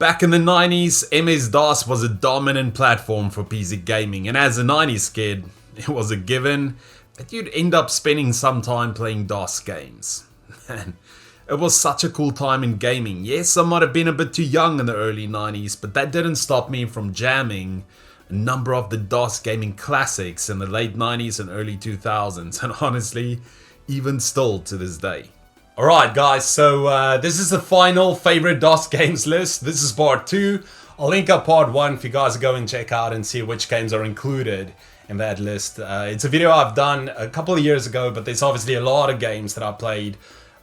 Back in the 90s, MS-DOS was a dominant platform for PC gaming, and as a 90s kid, it was a given that you'd end up spending some time playing DOS games. Man, it was such a cool time in gaming. Yes, I might have been a bit too young in the early 90s, but that didn't stop me from jamming a number of the DOS gaming classics in the late 90s and early 2000s, and honestly, even still to this day. Alright guys, so this is the final favorite DOS games list. This is part 2. I'll link up part 1 for you guys to go and check out and see which games are included in that list. It's a video I've done a couple of years ago, but there's obviously a lot of games that I played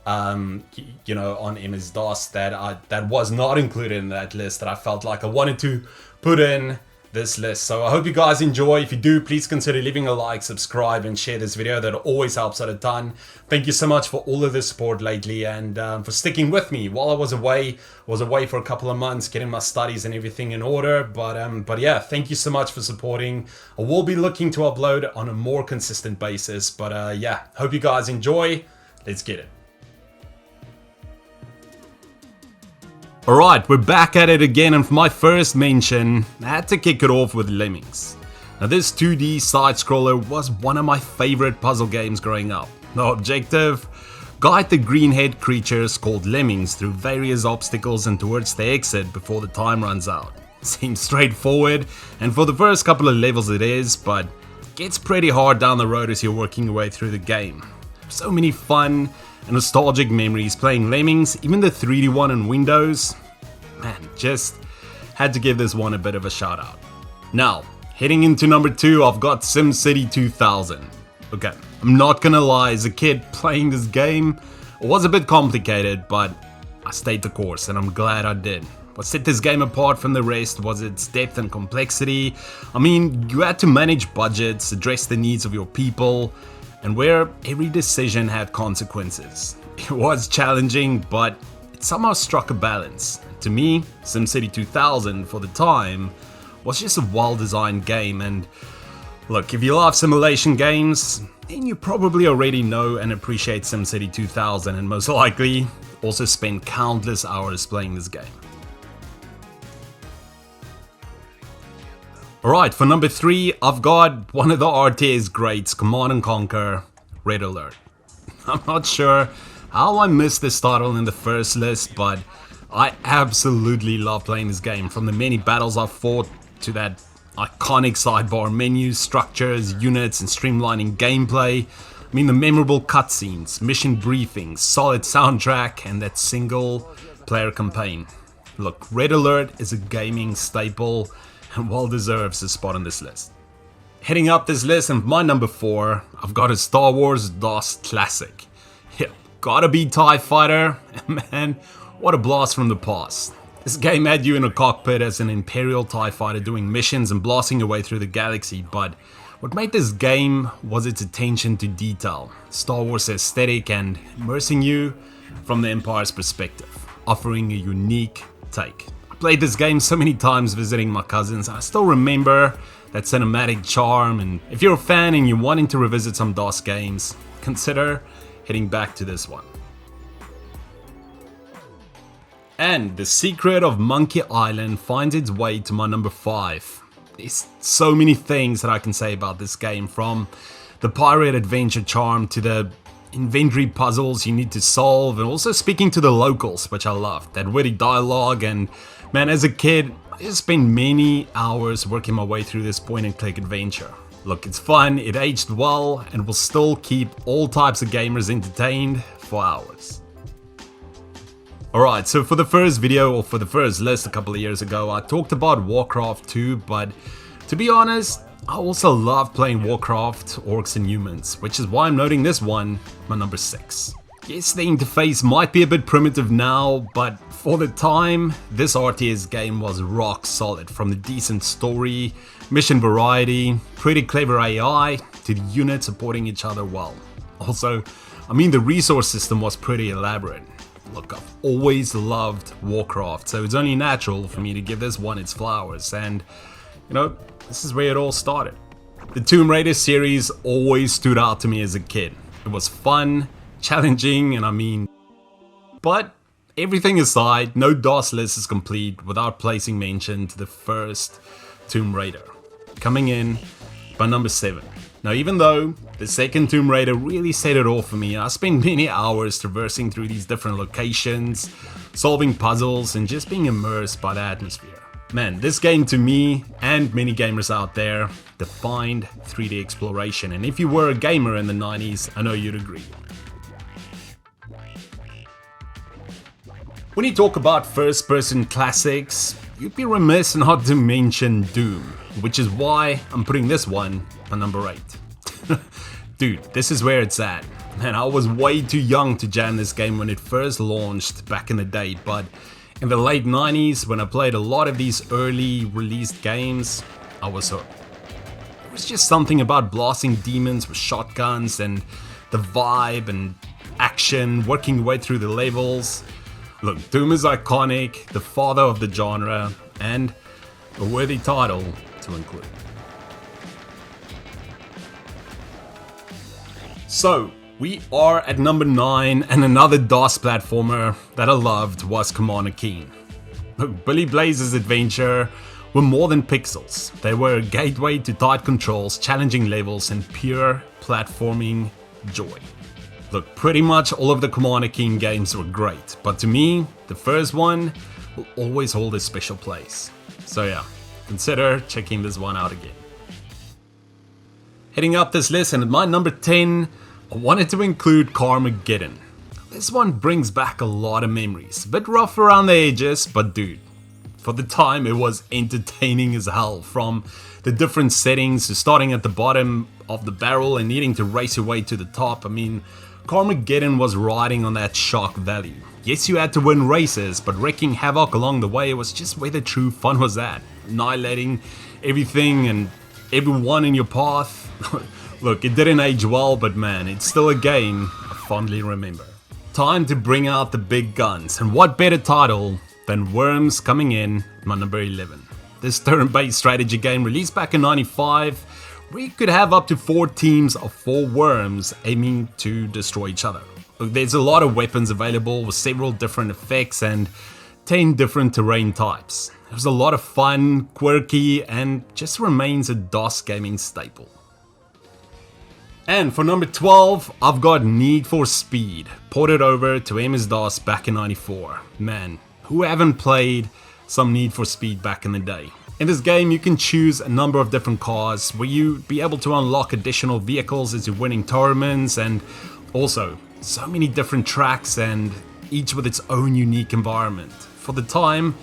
on MS-DOS that was not included in that list that I felt like I wanted to put in this list. So I hope you guys enjoy. If you do, please consider leaving a like, subscribe, and share this video. That always helps out a ton. Thank you so much for all of the support lately and for sticking with me while I was away. For a couple of months, getting my studies and everything in order. But yeah, thank you so much for supporting. I will be looking to upload on a more consistent basis. But yeah, hope you guys enjoy. Let's get it. Alright, we're back at it again, and for my first mention, I had to kick it off with Lemmings. Now this 2D side-scroller was one of my favorite puzzle games growing up. The objective? Guide the green-haired creatures called Lemmings through various obstacles and towards the exit before the time runs out. Seems straightforward, and for the first couple of levels it is, but it gets pretty hard down the road as you're working your way through the game. So many fun and nostalgic memories playing Lemmings, even the 3D one on Windows. Man, just had to give this one a bit of a shout out. Now, heading into number 2, I've got SimCity 2000. Okay, I'm not gonna lie, as a kid playing this game, it was a bit complicated, but I stayed the course and I'm glad I did. What set this game apart from the rest was its depth and complexity. I mean, you had to manage budgets, address the needs of your people, and where every decision had consequences. It was challenging, but it somehow struck a balance. To me, SimCity 2000 for the time was just a well-designed game, and look, if you love simulation games, then you probably already know and appreciate SimCity 2000 and most likely also spent countless hours playing this game. Alright, for number 3, I've got one of the RTS greats, Command & Conquer: Red Alert. I'm not sure how I missed this title in the first list, but I absolutely love playing this game. From the many battles I've fought to that iconic sidebar menus, structures, units, and streamlining gameplay. I mean, the memorable cutscenes, mission briefings, solid soundtrack, and that single player campaign. Look, Red Alert is a gaming staple and well deserves a spot on this list. Heading up this list, and my number 4, I've got a Star Wars DOS classic. Yeah, gotta be TIE Fighter, and man, what a blast from the past. This game had you in a cockpit as an Imperial TIE Fighter doing missions and blasting your way through the galaxy, but what made this game was its attention to detail, Star Wars aesthetic, and immersing you from the Empire's perspective, offering a unique take. Played this game so many times visiting my cousins, and I still remember that cinematic charm. And if you're a fan and you're wanting to revisit some DOS games, consider heading back to this one. And The Secret of Monkey Island finds its way to my number 5. There's so many things that I can say about this game, from the pirate adventure charm to the inventory puzzles you need to solve, and also speaking to the locals, which I loved. That witty dialogue, and man, as a kid, I just spent many hours working my way through this point-and-click adventure. Look, it's fun, it aged well, and will still keep all types of gamers entertained for hours. Alright, so for the first video, or for the first list a couple of years ago, I talked about Warcraft 2, but to be honest, I also love playing Warcraft Orcs and Humans, which is why I'm noting this one my number 6. Yes, the interface might be a bit primitive now, but for the time, this RTS game was rock solid. From the decent story, mission variety, pretty clever AI, to the units supporting each other well. Also, I mean, the resource system was pretty elaborate. Look, I've always loved Warcraft, so it's only natural for me to give this one its flowers, and you know, this is where it all started. The Tomb Raider series always stood out to me as a kid. It was fun, challenging, and but everything aside, no DOS list is complete without placing mention to the first Tomb Raider, coming in by number 7. Now, even though the second Tomb Raider really set it off for me, I spent many hours traversing through these different locations, solving puzzles, and just being immersed by the atmosphere. Man, this game to me, and many gamers out there, defined 3D exploration, and if you were a gamer in the 90s, I know you'd agree. When you talk about first-person classics, you'd be remiss not to mention Doom, which is why I'm putting this one on number 8. Dude, this is where it's at. Man, I was way too young to jam this game when it first launched back in the day, but in the late 90s, when I played a lot of these early released games, I was hooked. There was just something about blasting demons with shotguns and the vibe and action, working your way through the levels. Look, Doom is iconic, the father of the genre, and a worthy title to include. So, we are at number 9, and another DOS platformer that I loved was Commander Keen. Look, Billy Blaze's adventure were more than pixels. They were a gateway to tight controls, challenging levels, and pure platforming joy. Look, pretty much all of the Commander Keen games were great, but to me, the first one will always hold a special place. So yeah, consider checking this one out again. Heading up this list, and at my number 10, I wanted to include Carmageddon. This one brings back a lot of memories. A bit rough around the edges, but dude, for the time it was entertaining as hell. From the different settings to starting at the bottom of the barrel and needing to race your way to the top. I mean, Carmageddon was riding on that shock value. Yes, you had to win races, but wreaking havoc along the way was just where the true fun was at. Annihilating everything and everyone in your path. Look, it didn't age well, but man, it's still a game I fondly remember. Time to bring out the big guns, and what better title than Worms coming in at my number 11. This turn-based strategy game released back in '95, where you could have up to 4 teams of 4 worms aiming to destroy each other. Look, there's a lot of weapons available with several different effects and 10 different terrain types. It was a lot of fun, quirky, and just remains a DOS gaming staple. And for number 12, I've got Need for Speed, ported over to MS-DOS back in '94. Man, who haven't played some Need for Speed back in the day? In this game, you can choose a number of different cars, where you'd be able to unlock additional vehicles as you're winning tournaments, and also so many different tracks, and each with its own unique environment. For the time,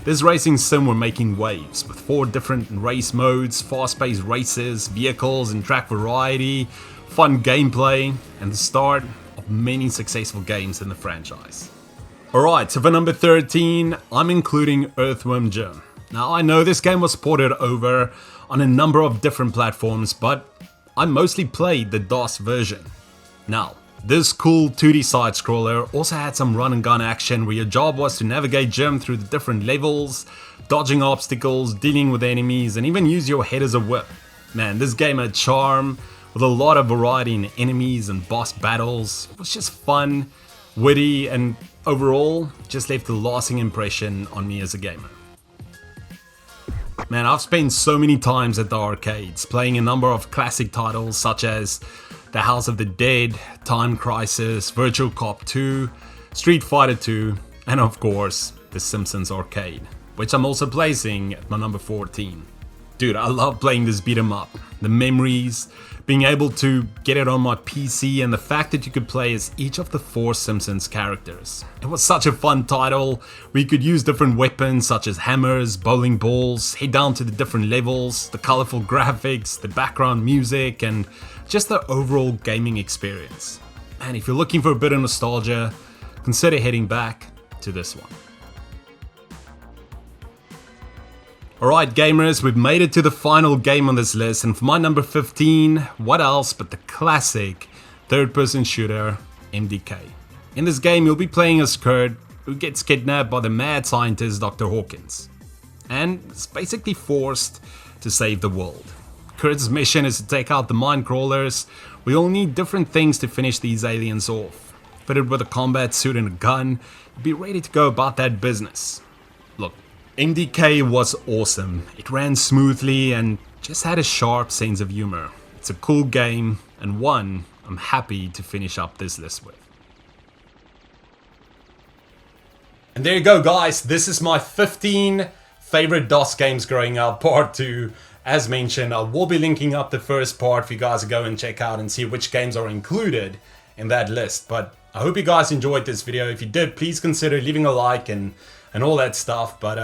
this racing sim were making waves, with 4 different race modes, fast-paced races, vehicles and track variety, fun gameplay, and the start of many successful games in the franchise. Alright, so for number 13, I'm including Earthworm Jim. Now, I know this game was ported over on a number of different platforms, but I mostly played the DOS version. Now, this cool 2D side-scroller also had some run and gun action where your job was to navigate Jim through the different levels, dodging obstacles, dealing with enemies, and even use your head as a whip. Man, this game had charm, with a lot of variety in enemies and boss battles. It was just fun, witty, and overall, just left a lasting impression on me as a gamer. Man, I've spent so many times at the arcades, playing a number of classic titles such as The House of the Dead, Time Crisis, Virtual Cop 2, Street Fighter 2, and of course, The Simpsons Arcade, which I'm also placing at my number 14. Dude, I love playing this beat 'em up. The memories, being able to get it on my PC, and the fact that you could play as each of the 4 Simpsons characters. It was such a fun title where you could use different weapons such as hammers, bowling balls, head down to the different levels, the colorful graphics, the background music, and just the overall gaming experience. And if you're looking for a bit of nostalgia, consider heading back to this one. Alright gamers, we've made it to the final game on this list, and for my number 15, what else but the classic third-person shooter, MDK. In this game, you'll be playing as Kurt, who gets kidnapped by the mad scientist Dr. Hawkins, and is basically forced to save the world. Kurt's mission is to take out the mine crawlers. We all need different things to finish these aliens off. fitted with a combat suit and a gun, you'd be ready to go about that business. Look, MDK was awesome. It ran smoothly and just had a sharp sense of humor. It's a cool game, and one I'm happy to finish up this list with. And there you go, guys. This is my 15 favorite DOS games growing up, part 2. As mentioned, I will be linking up the first part for you guys to go and check out and see which games are included in that list. But I hope you guys enjoyed this video. If you did, please consider leaving a like and all that stuff. But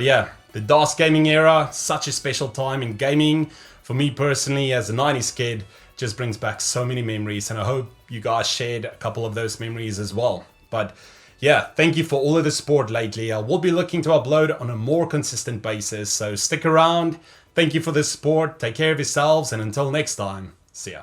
yeah, the DOS gaming era, such a special time in gaming. For me personally, as a 90s kid, just brings back so many memories, and I hope you guys shared a couple of those memories as well. But yeah, thank you for all of the support lately. I will be looking to upload on a more consistent basis, so stick around. Thank you for the support, take care of yourselves, and until next time, see ya.